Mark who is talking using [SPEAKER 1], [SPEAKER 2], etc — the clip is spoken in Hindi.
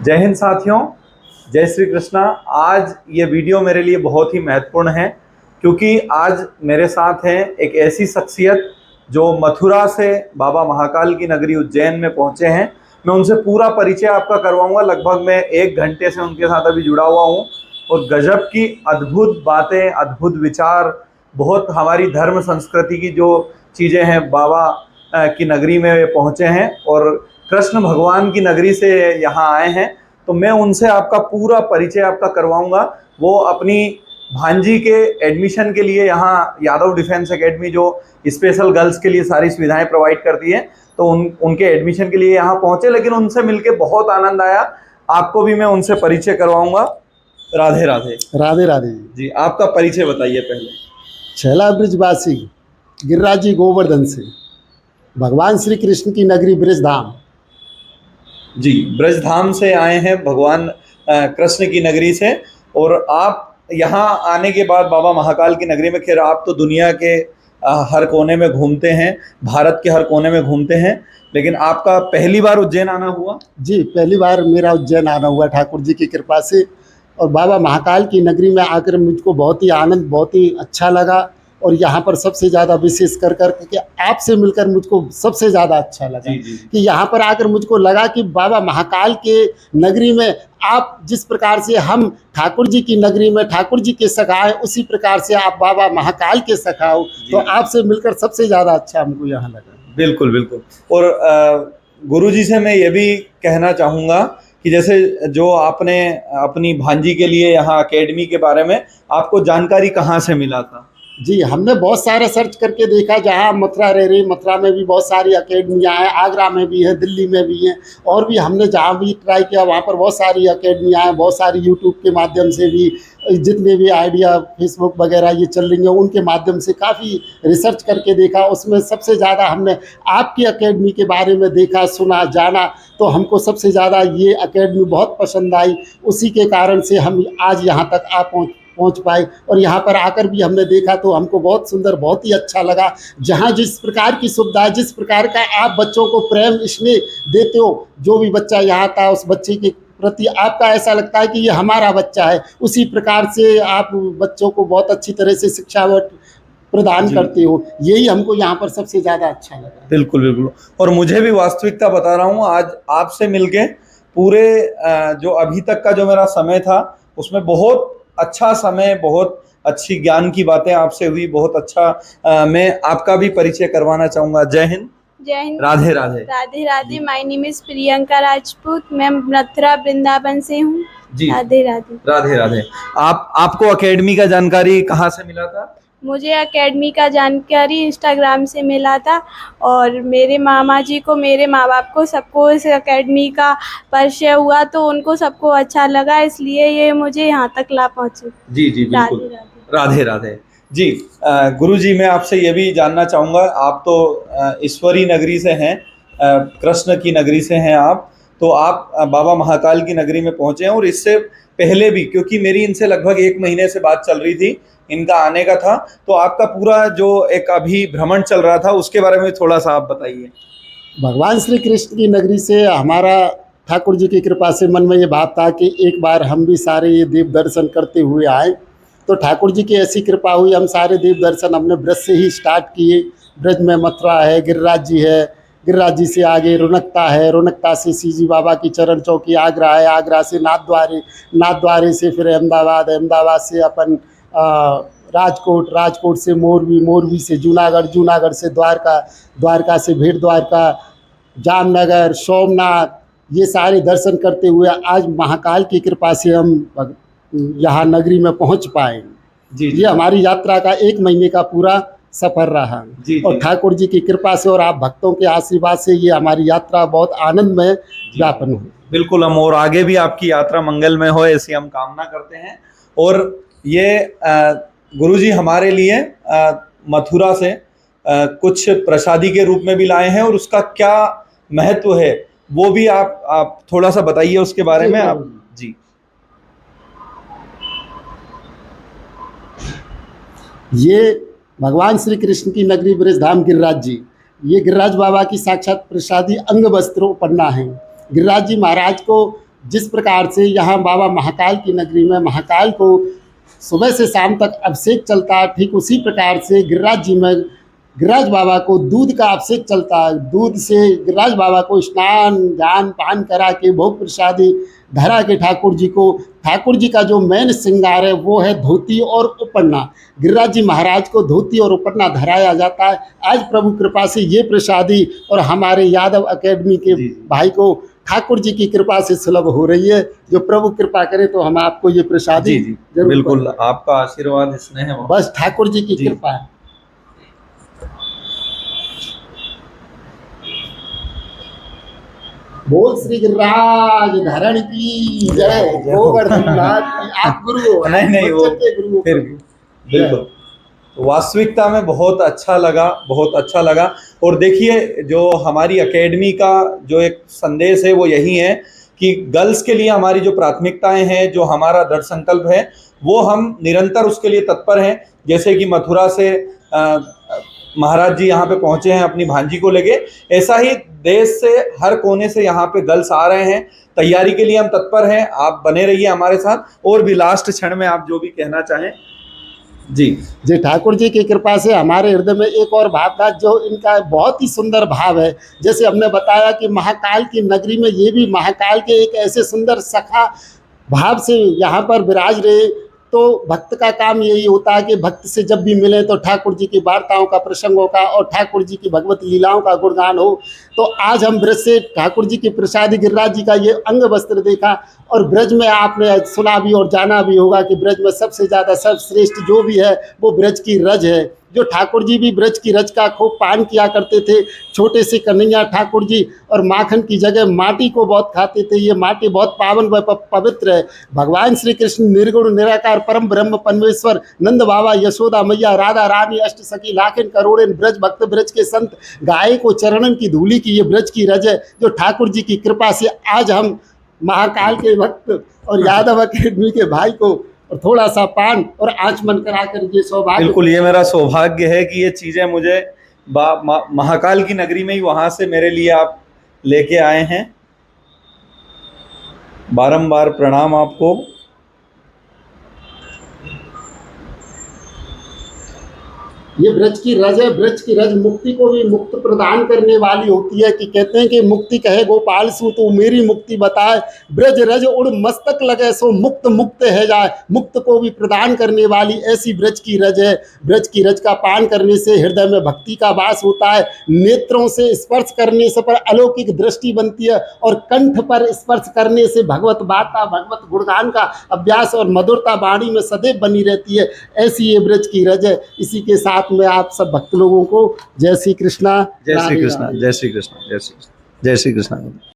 [SPEAKER 1] जय हिंद साथियों, जय श्री कृष्णा। आज ये वीडियो मेरे लिए बहुत ही महत्वपूर्ण है क्योंकि आज मेरे साथ हैं एक ऐसी शख्सियत जो मथुरा से बाबा महाकाल की नगरी उज्जैन में पहुंचे हैं। मैं उनसे पूरा परिचय आपका करवाऊंगा। लगभग मैं 1 घंटे से उनके साथ अभी जुड़ा हुआ हूं और गजब की अद्भुत बातें, अद्भुत विचार, बहुत हमारी धर्म संस्कृति की जो चीज़ें हैं बाबा की नगरी में पहुंचे हैं और कृष्ण भगवान की नगरी से यहाँ आए हैं। तो मैं उनसे आपका पूरा परिचय आपका करवाऊंगा। वो अपनी भांजी के एडमिशन के लिए यहाँ यादव डिफेंस एकेडमी जो स्पेशल गर्ल्स के लिए सारी सुविधाएं प्रोवाइड करती है, तो उनके एडमिशन के लिए यहाँ पहुँचे। लेकिन उनसे मिलके बहुत आनंद आया। आपको भी मैं उनसे परिचय करवाऊंगा। राधे राधे।
[SPEAKER 2] राधे राधे
[SPEAKER 1] जी, आपका परिचय बताइए पहले।
[SPEAKER 2] छैला ब्रिजवासी गिरिराज जी गोवर्धन से, भगवान श्री कृष्ण की नगरी ब्रजधाम।
[SPEAKER 1] जी, ब्रजधाम से आए हैं भगवान कृष्ण की नगरी से। और आप यहाँ आने के बाद बाबा महाकाल की नगरी में, खैर आप तो दुनिया के हर कोने में घूमते हैं, भारत के हर कोने में घूमते हैं, लेकिन आपका पहली बार उज्जैन आना हुआ?
[SPEAKER 2] जी, पहली बार मेरा उज्जैन आना हुआ ठाकुर जी की कृपा से। और बाबा महाकाल की नगरी में आकर मुझको बहुत ही आनंद, बहुत ही अच्छा लगा। और यहाँ पर सबसे ज़्यादा विशेष कर कि आपसे मिलकर मुझको सबसे ज़्यादा अच्छा लगा।
[SPEAKER 1] जी।
[SPEAKER 2] कि यहाँ पर आकर मुझको लगा कि बाबा महाकाल के नगरी में आप जिस प्रकार से हम ठाकुर जी की नगरी में ठाकुर जी के सखा हैं, उसी प्रकार से आप बाबा महाकाल के सखा हो। तो आपसे मिलकर सबसे ज़्यादा अच्छा हमको यहाँ लगा।
[SPEAKER 1] बिल्कुल बिल्कुल। और गुरु जी से मैं ये भी कहना चाहूँगा कि जैसे जो आपने अपनी भांजी के लिए यहाँ एकेडमी के बारे में, आपको जानकारी कहाँ से मिला था?
[SPEAKER 2] जी, हमने बहुत सारा सर्च करके देखा। जहाँ मथुरा रह रही, मथुरा में भी बहुत सारी अकेडमियाँ हैं, आगरा में भी है, दिल्ली में भी हैं, और भी हमने जहाँ भी ट्राई किया वहाँ पर बहुत सारी अकेडमियाँ हैं। बहुत सारी यूट्यूब के माध्यम से भी, जितने भी आइडिया फेसबुक वगैरह ये चल रही हैं, उनके माध्यम से काफ़ी रिसर्च करके देखा। उसमें सबसे ज़्यादा हमने आपकी अकेडमी के बारे में देखा, सुना, जाना, तो हमको सबसे ज़्यादा ये अकेडमी बहुत पसंद आई। उसी के कारण से हम आज यहाँ तक पहुँच पाए। और यहाँ पर आकर भी हमने देखा तो हमको बहुत सुंदर, बहुत ही अच्छा लगा। जहाँ जिस प्रकार की सुविधा, जिस प्रकार का आप बच्चों को प्रेम स्नेह देते हो, जो भी बच्चा यहाँ आता है उस बच्चे के प्रति आपका ऐसा लगता है कि ये हमारा बच्चा है। उसी प्रकार से आप बच्चों को बहुत अच्छी तरह से शिक्षा प्रदान करते हो। यही हमको यहाँ पर सबसे ज़्यादा अच्छा लगा।
[SPEAKER 1] बिल्कुल बिल्कुल। और मुझे भी वास्तविकता बता रहा हूँ, आज आपसे मिलके पूरे जो अभी तक का जो मेरा समय था उसमें बहुत अच्छा समय, बहुत अच्छी ज्ञान की बातें आपसे हुई। बहुत अच्छा। मैं आपका भी परिचय करवाना चाहूँगा। जय हिंद।
[SPEAKER 3] जय Hind.
[SPEAKER 1] Radhe Radhe.
[SPEAKER 3] Radhe Radhe. My name is Priyanka Rajput. मैं मथुरा वृंदावन से हूँ।
[SPEAKER 1] जी,
[SPEAKER 3] राधे राधे।
[SPEAKER 1] राधे राधे। आपको एकेडमी का जानकारी कहाँ से मिला था?
[SPEAKER 3] मुझे एकेडमी का जानकारी इंस्टाग्राम से मिला था और मेरे मामा जी को, मेरे माँ बाप को, सबको इस एकेडमी का परिचय हुआ तो उनको सबको अच्छा लगा, इसलिए ये मुझे यहाँ तक ला पहुँचे।
[SPEAKER 1] जी जी बिल्कुल।
[SPEAKER 3] राधे राधे।
[SPEAKER 1] राधे राधे। जी, गुरु जी मैं आपसे ये भी जानना चाहूँगा, आप तो ईश्वरी नगरी से हैं, कृष्ण की नगरी से हैं आप, तो आप बाबा महाकाल की नगरी में पहुँचे हैं। और इससे पहले भी, क्योंकि मेरी इनसे लगभग 1 महीने से बात चल रही थी, इनका आने का था, तो आपका पूरा जो एक अभी भ्रमण चल रहा था उसके बारे में थोड़ा सा आप बताइए।
[SPEAKER 2] भगवान श्री कृष्ण की नगरी से हमारा ठाकुर जी की कृपा से मन में ये भाव था कि एक बार हम भी सारे ये देव दर्शन करते हुए आए। तो ठाकुर जी की ऐसी कृपा हुई, हम सारे देव दर्शन अपने ब्रज से ही स्टार्ट किए। ब्रज में मथुरा है, गिरिराज जी है, गिरिराज जी से आगे रुनकता है, रुनकता से सीजी बाबा की चरण चौकी आगरा है, आगरा से नाथद्वारे, नाथद्वारे से फिर अहमदाबाद, अहमदाबाद से अपन राजकोट, राजकोट से मोरबी, मोरबी से जूनागढ़, जूनागढ़ से द्वारका, द्वारका से भेड़ द्वारका, जामनगर, सोमनाथ, ये सारे दर्शन करते हुए आज महाकाल की कृपा से हम यहाँ नगरी में पहुँच पाए।
[SPEAKER 1] जी।
[SPEAKER 2] ये हमारी यात्रा का 1 महीने का पूरा सफ़र रहा।
[SPEAKER 1] जी।
[SPEAKER 2] और ठाकुर जी की कृपा से और आप भक्तों के आशीर्वाद से ये हमारी यात्रा बहुत आनंदमय व्यापन हुई।
[SPEAKER 1] बिल्कुल, हम और आगे भी आपकी यात्रा मंगलमय हो ऐसी हम कामना करते हैं। और ये गुरुजी हमारे लिए मथुरा से कुछ प्रसादी के रूप में भी लाए हैं, और उसका क्या महत्व है वो भी आप थोड़ा सा बताइए उसके बारे में। आप जी।
[SPEAKER 2] ये भगवान श्री कृष्ण की नगरी ब्रजधाम गिरिराज जी, ये गिरिराज बाबा की साक्षात प्रसादी अंग वस्त्रों पन्ना है। गिरिराज जी महाराज को जिस प्रकार से यहाँ बाबा महाकाल की नगरी में महाकाल को सुबह से शाम तक अभिषेक चलता है, ठीक उसी प्रकार से गिरिराज जी में गिरिराज बाबा को दूध का अभिषेक चलता है। दूध से गिरिराज बाबा को स्नान दान पान करा के भोग प्रसादी धरा के ठाकुर जी का जो मेन श्रृंगार है वो है धोती और उपन्ना। गिरिराज जी महाराज को धोती और उपन्ना धराया जाता है। आज प्रभु कृपा से ये प्रसादी और हमारे यादव एकेडमी के भाई को ठाकुर जी की कृपा से सुलभ हो रही है। जो प्रभु कृपा करे तो हम आपको ये प्रसादी जरूर
[SPEAKER 1] बिल्कुल, आपका आशीर्वाद स्नेह है,
[SPEAKER 2] बस ठाकुर जी की कृपा है। बोल श्री गिरिराज धरण की जय, गोवर्धननाथ की। आप गुरु हो,
[SPEAKER 1] नहीं वो
[SPEAKER 2] गुरु
[SPEAKER 1] फिर भी बिल्कुल। तो वास्तविकता में बहुत अच्छा लगा। और देखिए, जो हमारी एकेडमी का जो एक संदेश है वो यही है कि गर्ल्स के लिए हमारी जो प्राथमिकताएं हैं, जो हमारा दृढ़ संकल्प है, वो हम निरंतर उसके लिए तत्पर हैं। जैसे कि मथुरा से महाराज जी यहाँ पे पहुँचे हैं अपनी भांजी को लेके, ऐसा ही देश से हर कोने से यहाँ पे गर्ल्स आ रहे हैं। तैयारी के लिए हम तत्पर हैं, आप बने रहिए हमारे साथ। और भी लास्ट क्षण में आप जो भी कहना चाहें। जी
[SPEAKER 2] ठाकुर जी की कृपा से हमारे हृदय में एक और भाव था, जो इनका बहुत ही सुंदर भाव है। जैसे हमने बताया कि महाकाल की नगरी में ये भी महाकाल के एक ऐसे सुंदर सखा भाव से यहाँ पर विराज रहे। तो भक्त का काम यही होता है कि भक्त से जब भी मिले तो ठाकुर जी की वार्ताओं का, प्रसंगों का और ठाकुर जी की भगवत लीलाओं का गुणगान हो। तो आज हम ब्रज से ठाकुर जी की प्रसादी गिरिराज जी का ये अंग वस्त्र देखा। और ब्रज में आपने सुना भी और जाना भी होगा कि ब्रज में सबसे ज़्यादा सर्वश्रेष्ठ जो भी है वो ब्रज की रज है। जो ठाकुर जी भी ब्रज की रज का खूब पान किया करते थे। छोटे से कन्हैया ठाकुर जी और माखन की जगह माटी को बहुत खाते थे। ये माटी बहुत पावन व पवित्र है। भगवान श्री कृष्ण निर्गुण निराकार परम ब्रह्म परमेश्वर, नंद बाबा, यशोदा मैया, राधा रानी, अष्ट सखी, लाखन करोड़न ब्रज भक्त, ब्रज के संत, गाय को चरणन की धूली की ये ब्रज की रज है। जो ठाकुर जी की कृपा से आज हम महाकाल के भक्त और यादव एकेडमी के भाई को और थोड़ा सा पान और आचमन कराकर ये सौभाग्य,
[SPEAKER 1] बिल्कुल, ये मेरा सौभाग्य है कि ये चीज़ें मुझे महाकाल की नगरी में ही वहाँ से मेरे लिए आप लेके आए हैं। बारंबार प्रणाम आपको।
[SPEAKER 2] ये ब्रज की रज है। ब्रज की रज मुक्ति को भी मुक्त प्रदान करने वाली होती है। कि कहते हैं कि मुक्ति कहे गोपाल सु तो मेरी मुक्ति बताए, ब्रज रज उड़ मस्तक लगे सो मुक्त मुक्त है जाए। मुक्त को भी प्रदान करने वाली ऐसी ब्रज की रज है। ब्रज की रज का पान करने से हृदय में भक्ति का वास होता है। नेत्रों से स्पर्श करने से पर अलौकिक दृष्टि बनती है और कंठ पर स्पर्श करने से भगवत वार्ता, भगवत गुणगान का अभ्यास और मधुरता वाणी में सदैव बनी रहती है। ऐसी ये ब्रज की रज है। इसी के साथ में आप सब भक्त लोगों को जय श्री कृष्णा,
[SPEAKER 1] जय श्री कृष्णा, जय श्री कृष्णा, जय श्री कृष्णा, जय श्री कृष्णा।